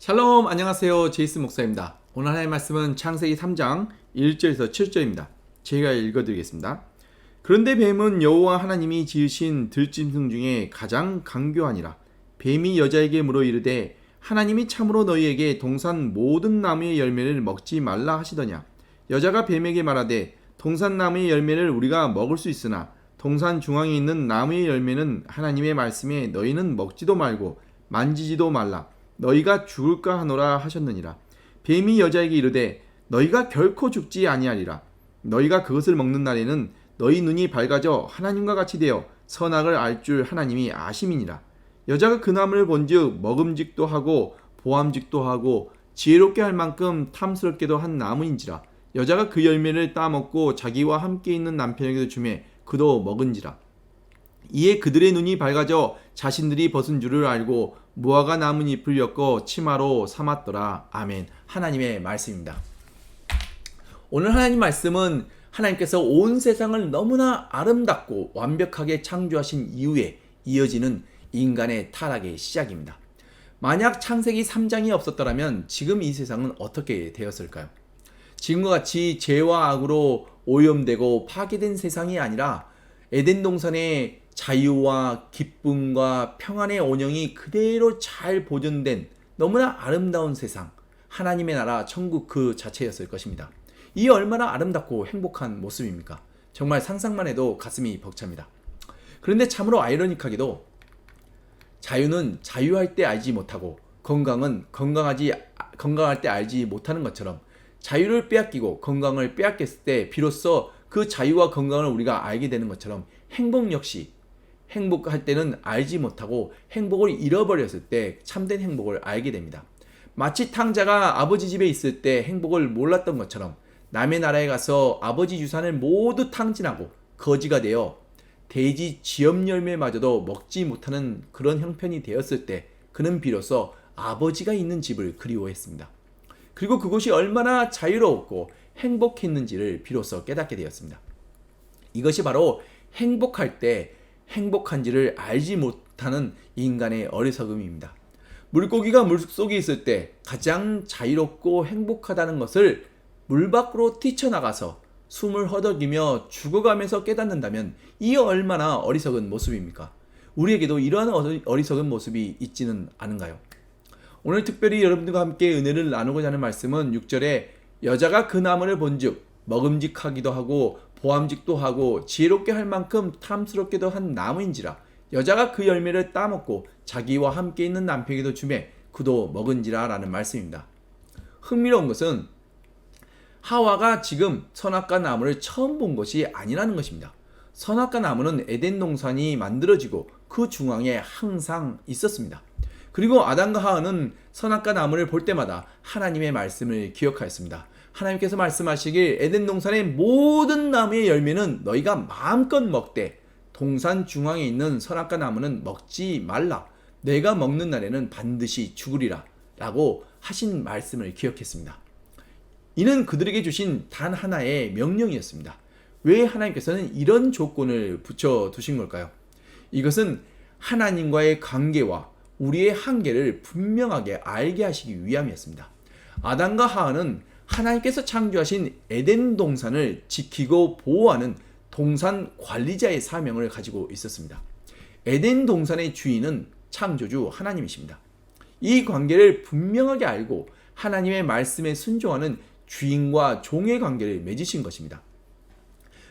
샬롬, 안녕하세요. 제이슨 목사입니다. 오늘 하나님의 말씀은 창세기 3장 1절에서 7절입니다. 제가 읽어드리겠습니다. 그런데 뱀은 여호와 하나님이 지으신 들짐승 중에 가장 강교하니라. 뱀이 여자에게 물어 이르되 하나님이 참으로 너희에게 동산 모든 나무의 열매를 먹지 말라 하시더냐. 여자가 뱀에게 말하되 동산 나무의 열매를 우리가 먹을 수 있으나 동산 중앙에 있는 나무의 열매는 하나님의 말씀에 너희는 먹지도 말고 만지지도 말라. 너희가 죽을까 하노라 하셨느니라. 뱀이 여자에게 이르되 너희가 결코 죽지 아니하리라. 너희가 그것을 먹는 날에는 너희 눈이 밝아져 하나님과 같이 되어 선악을 알 줄 하나님이 아심이니라. 여자가 그 나무를 본즉 먹음직도 하고 보암직도 하고 지혜롭게 할 만큼 탐스럽게도 한 나무인지라. 여자가 그 열매를 따먹고 자기와 함께 있는 남편에게도 주매 그도 먹은지라. 이에 그들의 눈이 밝아져 자신들이 벗은 줄을 알고 무화과 나뭇잎을 엮어 치마로 삼았더라. 아멘. 하나님의 말씀입니다. 오늘 하나님 말씀은 하나님께서 온 세상을 너무나 아름답고 완벽하게 창조하신 이후에 이어지는 인간의 타락의 시작입니다. 만약 창세기 3장이 없었더라면 지금 이 세상은 어떻게 되었을까요? 지금과 같이 죄와 악으로 오염되고 파괴된 세상이 아니라 에덴 동산의 자유와 기쁨과 평안의 온영이 그대로 잘 보존된 너무나 아름다운 세상, 하나님의 나라 천국 그 자체였을 것입니다. 이 얼마나 아름답고 행복한 모습입니까? 정말 상상만 해도 가슴이 벅찹니다. 그런데 참으로 아이러니하게도 자유는 자유할 때 알지 못하고 건강은 건강할 때 알지 못하는 것처럼 자유를 빼앗기고 건강을 빼앗겼을 때 비로소 그 자유와 건강을 우리가 알게 되는 것처럼 행복 역시 행복할 때는 알지 못하고 행복을 잃어버렸을 때 참된 행복을 알게 됩니다. 마치 탕자가 아버지 집에 있을 때 행복을 몰랐던 것처럼 남의 나라에 가서 아버지 유산을 모두 탕진하고 거지가 되어 돼지 지엽 열매마저도 먹지 못하는 그런 형편이 되었을 때 그는 비로소 아버지가 있는 집을 그리워했습니다. 그리고 그곳이 얼마나 자유롭고 행복했는지를 비로소 깨닫게 되었습니다. 이것이 바로 행복할 때 행복한지를 알지 못하는 인간의 어리석음입니다. 물고기가 물속에 있을 때 가장 자유롭고 행복하다는 것을 물 밖으로 뛰쳐나가서 숨을 허덕이며 죽어가면서 깨닫는다면 이 얼마나 어리석은 모습입니까? 우리에게도 이러한 어리석은 모습이 있지는 않은가요? 오늘 특별히 여러분들과 함께 은혜를 나누고자 하는 말씀은 6절에 여자가 그 나무를 본즉 먹음직하기도 하고 보암직도 하고 지혜롭게 할 만큼 탐스럽게도 한 나무인지라. 여자가 그 열매를 따먹고 자기와 함께 있는 남편에게도 주매 그도 먹은지라 라는 말씀입니다. 흥미로운 것은 하와가 지금 선악과 나무를 처음 본 것이 아니라는 것입니다. 선악과 나무는 에덴 동산이 만들어지고 그 중앙에 항상 있었습니다. 그리고 아담과 하와는 선악과 나무를 볼 때마다 하나님의 말씀을 기억하였습니다. 하나님께서 말씀하시길 에덴 동산의 모든 나무의 열매는 너희가 마음껏 먹되 동산 중앙에 있는 선악과 나무는 먹지 말라. 내가 먹는 날에는 반드시 죽으리라 라고 하신 말씀을 기억했습니다. 이는 그들에게 주신 단 하나의 명령이었습니다. 왜 하나님께서는 이런 조건을 붙여두신 걸까요? 이것은 하나님과의 관계와 우리의 한계를 분명하게 알게 하시기 위함이었습니다. 아담과 하와는 하나님께서 창조하신 에덴 동산을 지키고 보호하는 동산 관리자의 사명을 가지고 있었습니다. 에덴 동산의 주인은 창조주 하나님이십니다. 이 관계를 분명하게 알고 하나님의 말씀에 순종하는 주인과 종의 관계를 맺으신 것입니다.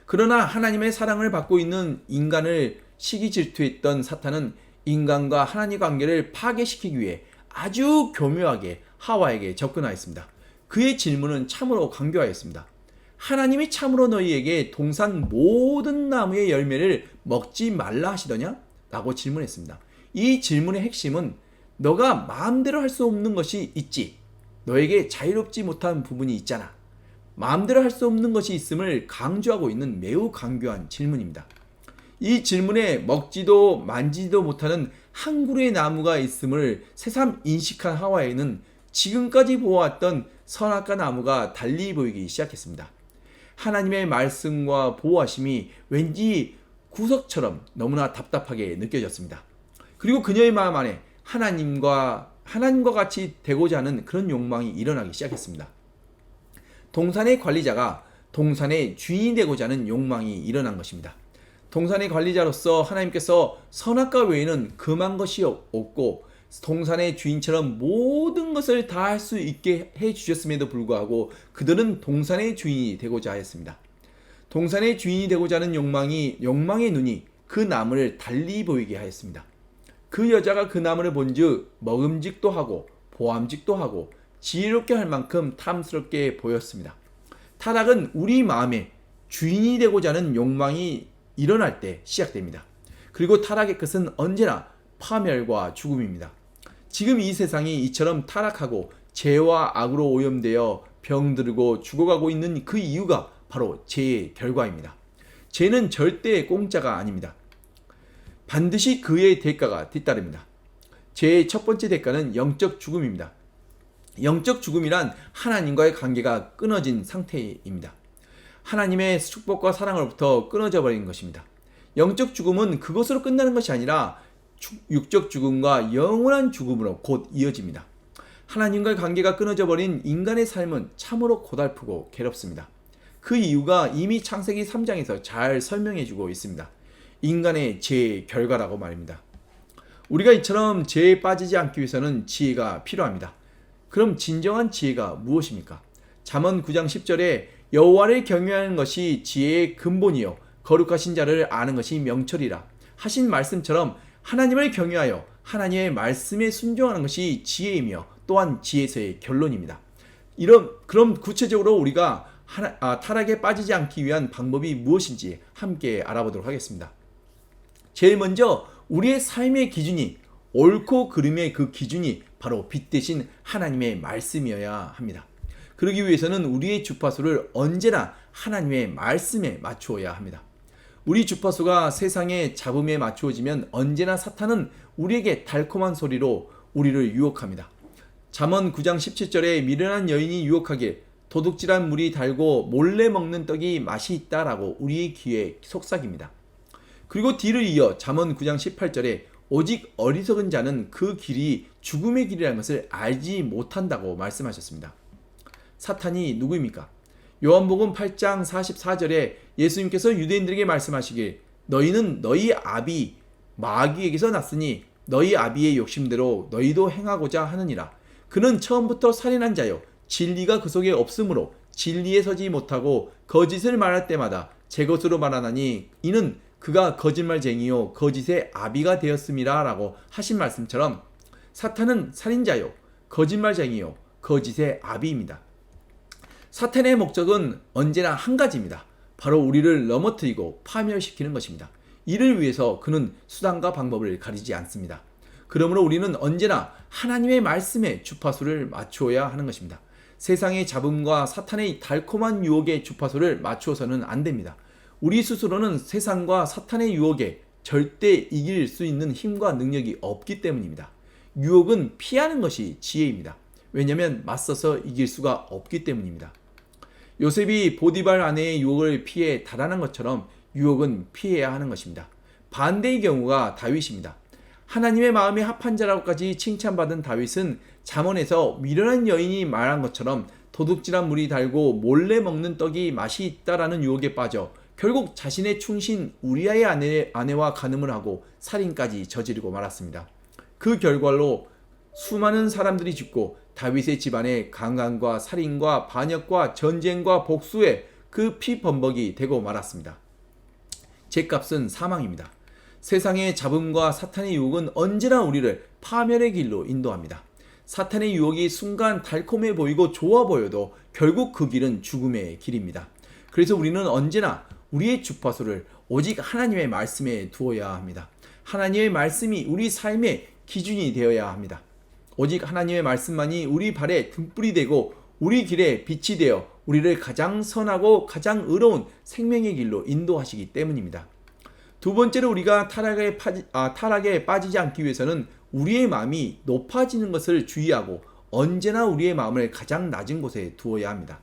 그러나 하나님의 사랑을 받고 있는 인간을 시기 질투했던 사탄은 인간과 하나님의 관계를 파괴시키기 위해 아주 교묘하게 하와에게 접근하였습니다. 그의 질문은 참으로 강교하였습니다. 하나님이 참으로 너희에게 동산 모든 나무의 열매를 먹지 말라 하시더냐? 라고 질문했습니다. 이 질문의 핵심은 너가 마음대로 할 수 없는 것이 있지. 너에게 자유롭지 못한 부분이 있잖아. 마음대로 할 수 없는 것이 있음을 강조하고 있는 매우 강교한 질문입니다. 이 질문에 먹지도 만지지도 못하는 한 그루의 나무가 있음을 새삼 인식한 하와에는 지금까지 보아왔던 선악과 나무가 달리 보이기 시작했습니다. 하나님의 말씀과 보호하심이 왠지 구석처럼 너무나 답답하게 느껴졌습니다. 그리고 그녀의 마음 안에 하나님과 하나님과 같이 되고자 하는 그런 욕망이 일어나기 시작했습니다. 동산의 관리자가 동산의 주인이 되고자 하는 욕망이 일어난 것입니다. 동산의 관리자로서 하나님께서 선악과 외에는 금한 것이 없고 동산의 주인처럼 모든 것을 다 할 수 있게 해주셨음에도 불구하고 그들은 동산의 주인이 되고자 하였습니다. 동산의 주인이 되고자 하는 욕망의 눈이 그 나무를 달리 보이게 하였습니다. 그 여자가 그 나무를 본즉 먹음직도 하고 보암직도 하고 지혜롭게 할 만큼 탐스럽게 보였습니다. 타락은 우리 마음에 주인이 되고자 하는 욕망이 일어날 때 시작됩니다. 그리고 타락의 끝은 언제나 파멸과 죽음입니다. 지금 이 세상이 이처럼 타락하고 죄와 악으로 오염되어 병들고 죽어가고 있는 그 이유가 바로 죄의 결과입니다. 죄는 절대 공짜가 아닙니다. 반드시 그의 대가가 뒤따릅니다. 죄의 첫 번째 대가는 영적 죽음입니다. 영적 죽음이란 하나님과의 관계가 끊어진 상태입니다. 하나님의 축복과 사랑으로부터 끊어져 버린 것입니다. 영적 죽음은 그것으로 끝나는 것이 아니라 육적 죽음과 영원한 죽음으로 곧 이어집니다. 하나님과의 관계가 끊어져 버린 인간의 삶은 참으로 고달프고 괴롭습니다. 그 이유가 이미 창세기 3장에서 잘 설명해 주고 있습니다. 인간의 죄의 결과라고 말입니다. 우리가 이처럼 죄에 빠지지 않기 위해서는 지혜가 필요합니다. 그럼 진정한 지혜가 무엇입니까? 잠언 9장 10절에 여호와를 경외하는 것이 지혜의 근본이요 거룩하신 자를 아는 것이 명철이라 하신 말씀처럼 하나님을 경외하여 하나님의 말씀에 순종하는 것이 지혜이며 또한 지혜에서의 결론입니다. 그럼 구체적으로 우리가 타락에 빠지지 않기 위한 방법이 무엇인지 함께 알아보도록 하겠습니다. 제일 먼저 우리의 삶의 기준이 옳고 그름의 그 기준이 바로 빛 대신 하나님의 말씀이어야 합니다. 그러기 위해서는 우리의 주파수를 언제나 하나님의 말씀에 맞추어야 합니다. 우리 주파수가 세상의 잡음에 맞추어지면 언제나 사탄은 우리에게 달콤한 소리로 우리를 유혹합니다. 잠언 9장 17절에 미련한 여인이 유혹하길 도둑질한 물이 달고 몰래 먹는 떡이 맛이 있다라고 우리의 귀에 속삭입니다. 그리고 뒤를 이어 잠언 9장 18절에 오직 어리석은 자는 그 길이 죽음의 길이라는 것을 알지 못한다고 말씀하셨습니다. 사탄이 누구입니까? 요한복음 8장 44절에 예수님께서 유대인들에게 말씀하시길 너희는 너희 아비 마귀에게서 났으니 너희 아비의 욕심대로 너희도 행하고자 하느니라. 그는 처음부터 살인한 자요 진리가 그 속에 없으므로 진리에 서지 못하고 거짓을 말할 때마다 제 것으로 말하나니 이는 그가 거짓말쟁이요 거짓의 아비가 되었음이라 라고 하신 말씀처럼 사탄은 살인자요 거짓말쟁이요 거짓의 아비입니다. 사탄의 목적은 언제나 한 가지입니다. 바로 우리를 넘어뜨리고 파멸시키는 것입니다. 이를 위해서 그는 수단과 방법을 가리지 않습니다. 그러므로 우리는 언제나 하나님의 말씀에 주파수를 맞추어야 하는 것입니다. 세상의 잡음과 사탄의 달콤한 유혹의 주파수를 맞추어서는 안 됩니다. 우리 스스로는 세상과 사탄의 유혹에 절대 이길 수 있는 힘과 능력이 없기 때문입니다. 유혹은 피하는 것이 지혜입니다. 왜냐하면 맞서서 이길 수가 없기 때문입니다. 요셉이 보디발 아내의 유혹을 피해 달아난 것처럼 유혹은 피해야 하는 것입니다. 반대의 경우가 다윗입니다. 하나님의 마음에 합한 자라고까지 칭찬받은 다윗은 잠언에서 미련한 여인이 말한 것처럼 도둑질한 물이 달고 몰래 먹는 떡이 맛이 있다라는 유혹에 빠져 결국 자신의 충신 우리아의 아내와 간음을 하고 살인까지 저지르고 말았습니다. 그 결과로 수많은 사람들이 죽고 다윗의 집안에 강간과 살인과 반역과 전쟁과 복수의 그 피범벅이 되고 말았습니다. 죄값은 사망입니다. 세상의 잡음과 사탄의 유혹은 언제나 우리를 파멸의 길로 인도합니다. 사탄의 유혹이 순간 달콤해 보이고 좋아 보여도 결국 그 길은 죽음의 길입니다. 그래서 우리는 언제나 우리의 주파수를 오직 하나님의 말씀에 두어야 합니다. 하나님의 말씀이 우리 삶의 기준이 되어야 합니다. 오직 하나님의 말씀만이 우리 발에 등불이 되고 우리 길에 빛이 되어 우리를 가장 선하고 가장 의로운 생명의 길로 인도하시기 때문입니다. 두 번째로 우리가 타락에 빠지지 않기 위해서는 우리의 마음이 높아지는 것을 주의하고 언제나 우리의 마음을 가장 낮은 곳에 두어야 합니다.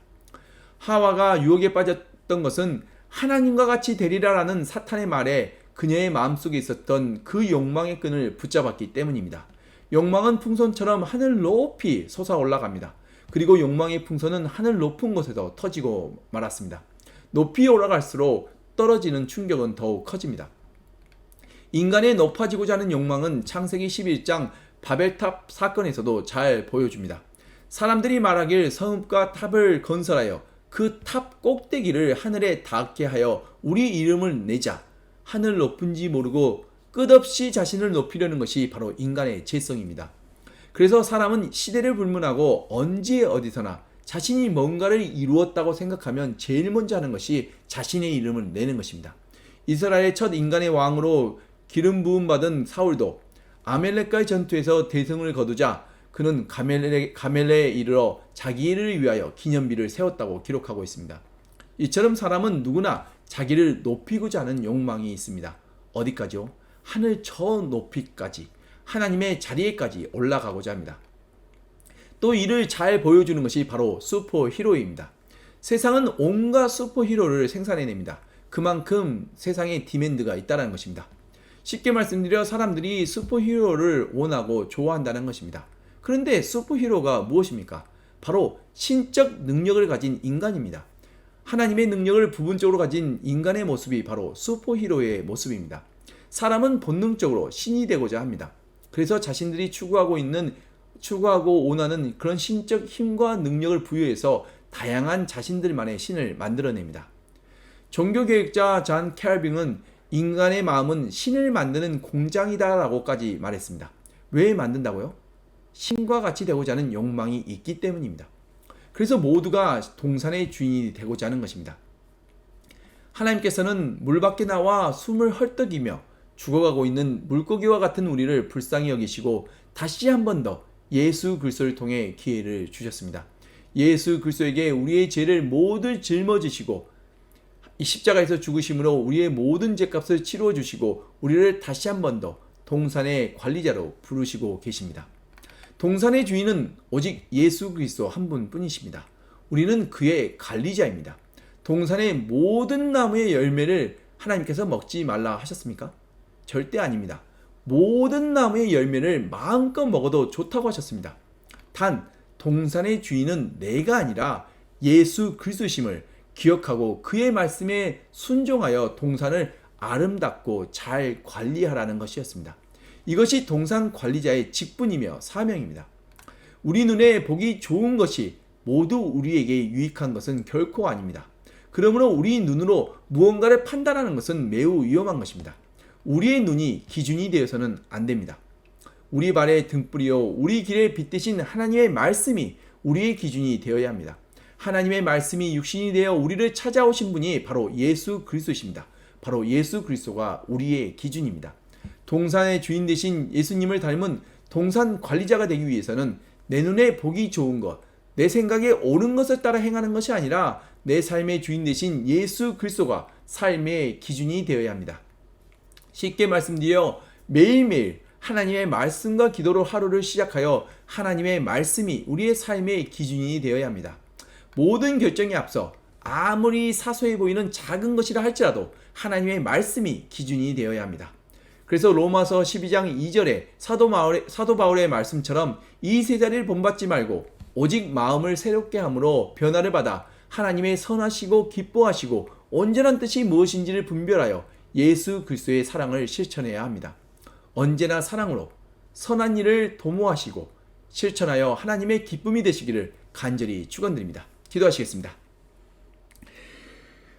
하와가 유혹에 빠졌던 것은 하나님과 같이 되리라라는 사탄의 말에 그녀의 마음속에 있었던 그 욕망의 끈을 붙잡았기 때문입니다. 욕망은 풍선처럼 하늘 높이 솟아 올라갑니다. 그리고 욕망의 풍선은 하늘 높은 곳에서 터지고 말았습니다. 높이 올라갈수록 떨어지는 충격은 더욱 커집니다. 인간의 높아지고자 하는 욕망은 창세기 11장 바벨탑 사건에서도 잘 보여줍니다. 사람들이 말하길 성읍과 탑을 건설하여 그 탑 꼭대기를 하늘에 닿게 하여 우리 이름을 내자. 하늘 높은지 모르고 끝없이 자신을 높이려는 것이 바로 인간의 죄성입니다. 그래서 사람은 시대를 불문하고 언제 어디서나 자신이 뭔가를 이루었다고 생각하면 제일 먼저 하는 것이 자신의 이름을 내는 것입니다. 이스라엘의 첫 인간의 왕으로 기름 부음 받은 사울도 아멜렉과의 전투에서 대승을 거두자 그는 가멜레에 이르러 자기를 위하여 기념비를 세웠다고 기록하고 있습니다. 이처럼 사람은 누구나 자기를 높이고자 하는 욕망이 있습니다. 어디까지요? 하늘 저 높이까지, 하나님의 자리에까지 올라가고자 합니다. 또 이를 잘 보여주는 것이 바로 슈퍼히로입니다. 세상은 온갖 슈퍼히로를 생산해냅니다. 그만큼 세상에 디맨드가 있다는 것입니다. 쉽게 말씀드려 사람들이 슈퍼히로를 원하고 좋아한다는 것입니다. 그런데 슈퍼히로가 무엇입니까? 바로 신적 능력을 가진 인간입니다. 하나님의 능력을 부분적으로 가진 인간의 모습이 바로 슈퍼히로의 모습입니다. 사람은 본능적으로 신이 되고자 합니다. 그래서 자신들이 추구하고 원하는 그런 신적 힘과 능력을 부여해서 다양한 자신들만의 신을 만들어냅니다. 종교개혁자 존 켈빙은 인간의 마음은 신을 만드는 공장이다라고까지 말했습니다. 왜 만든다고요? 신과 같이 되고자 하는 욕망이 있기 때문입니다. 그래서 모두가 동산의 주인이 되고자 하는 것입니다. 하나님께서는 물 밖에 나와 숨을 헐떡이며 죽어가고 있는 물고기와 같은 우리를 불쌍히 여기시고 다시 한 번 더 예수 그리스도를 통해 기회를 주셨습니다. 예수 그리스도에게 우리의 죄를 모두 짊어지시고 이 십자가에서 죽으심으로 우리의 모든 죄값을 치루어 주시고 우리를 다시 한 번 더 동산의 관리자로 부르시고 계십니다. 동산의 주인은 오직 예수 그리스도 한 분뿐이십니다. 우리는 그의 관리자입니다. 동산의 모든 나무의 열매를 하나님께서 먹지 말라 하셨습니까? 절대 아닙니다. 모든 나무의 열매를 마음껏 먹어도 좋다고 하셨습니다. 단 동산의 주인은 내가 아니라 예수 그리스도심을 기억하고 그의 말씀에 순종하여 동산을 아름답고 잘 관리하라는 것이었습니다. 이것이 동산 관리자의 직분이며 사명입니다. 우리 눈에 보기 좋은 것이 모두 우리에게 유익한 것은 결코 아닙니다. 그러므로 우리 눈으로 무언가를 판단하는 것은 매우 위험한 것입니다. 우리의 눈이 기준이 되어서는 안 됩니다. 우리 발의 등불이요 우리 길에 빛대신 하나님의 말씀이 우리의 기준이 되어야 합니다. 하나님의 말씀이 육신이 되어 우리를 찾아오신 분이 바로 예수 그리스도십니다. 바로 예수 그리스도가 우리의 기준입니다. 동산의 주인 되신 예수님을 닮은 동산 관리자가 되기 위해서는 내 눈에 보기 좋은 것, 내 생각에 옳은 것을 따라 행하는 것이 아니라 내 삶의 주인 되신 예수 그리스도가 삶의 기준이 되어야 합니다. 쉽게 말씀드려 매일매일 하나님의 말씀과 기도로 하루를 시작하여 하나님의 말씀이 우리의 삶의 기준이 되어야 합니다. 모든 결정에 앞서 아무리 사소해 보이는 작은 것이라 할지라도 하나님의 말씀이 기준이 되어야 합니다. 그래서 로마서 12장 2절에 사도 바울의 말씀처럼 이 세자리를 본받지 말고 오직 마음을 새롭게 함으로 변화를 받아 하나님의 선하시고 기뻐하시고 온전한 뜻이 무엇인지를 분별하여 예수 그리스도의 사랑을 실천해야 합니다. 언제나 사랑으로 선한 일을 도모하시고 실천하여 하나님의 기쁨이 되시기를 간절히 축원드립니다. 기도하시겠습니다.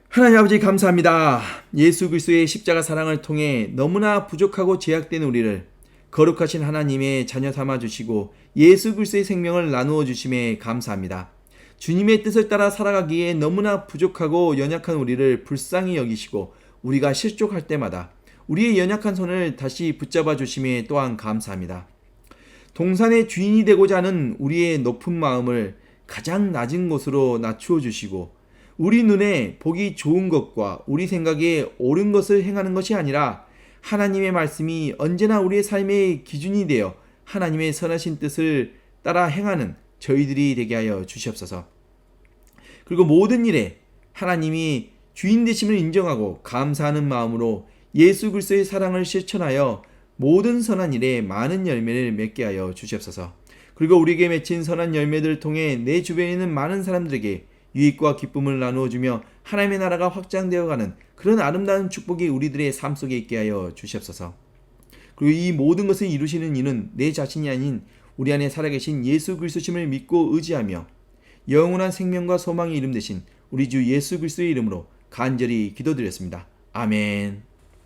하나님 아버지 감사합니다. 예수 그리스도의 십자가 사랑을 통해 너무나 부족하고 제약된 우리를 거룩하신 하나님의 자녀 삼아 주시고 예수 그리스도의 생명을 나누어 주심에 감사합니다. 주님의 뜻을 따라 살아가기에 너무나 부족하고 연약한 우리를 불쌍히 여기시고 우리가 실족할 때마다 우리의 연약한 손을 다시 붙잡아 주심에 또한 감사합니다. 동산의 주인이 되고자 하는 우리의 높은 마음을 가장 낮은 곳으로 낮추어 주시고 우리 눈에 보기 좋은 것과 우리 생각에 옳은 것을 행하는 것이 아니라 하나님의 말씀이 언제나 우리의 삶의 기준이 되어 하나님의 선하신 뜻을 따라 행하는 저희들이 되게 하여 주시옵소서. 그리고 모든 일에 하나님이 주인 되심을 인정하고 감사하는 마음으로 예수 그리스도의 사랑을 실천하여 모든 선한 일에 많은 열매를 맺게 하여 주시옵소서. 그리고 우리에게 맺힌 선한 열매들을 통해 내 주변에 있는 많은 사람들에게 유익과 기쁨을 나누어 주며 하나님의 나라가 확장되어 가는 그런 아름다운 축복이 우리들의 삶 속에 있게 하여 주시옵소서. 그리고 이 모든 것을 이루시는 이는 내 자신이 아닌 우리 안에 살아계신 예수 그리스도심을 믿고 의지하며 영원한 생명과 소망의 이름 되신 우리 주 예수 그리스도의 이름으로 간절히 기도드렸습니다. 아멘.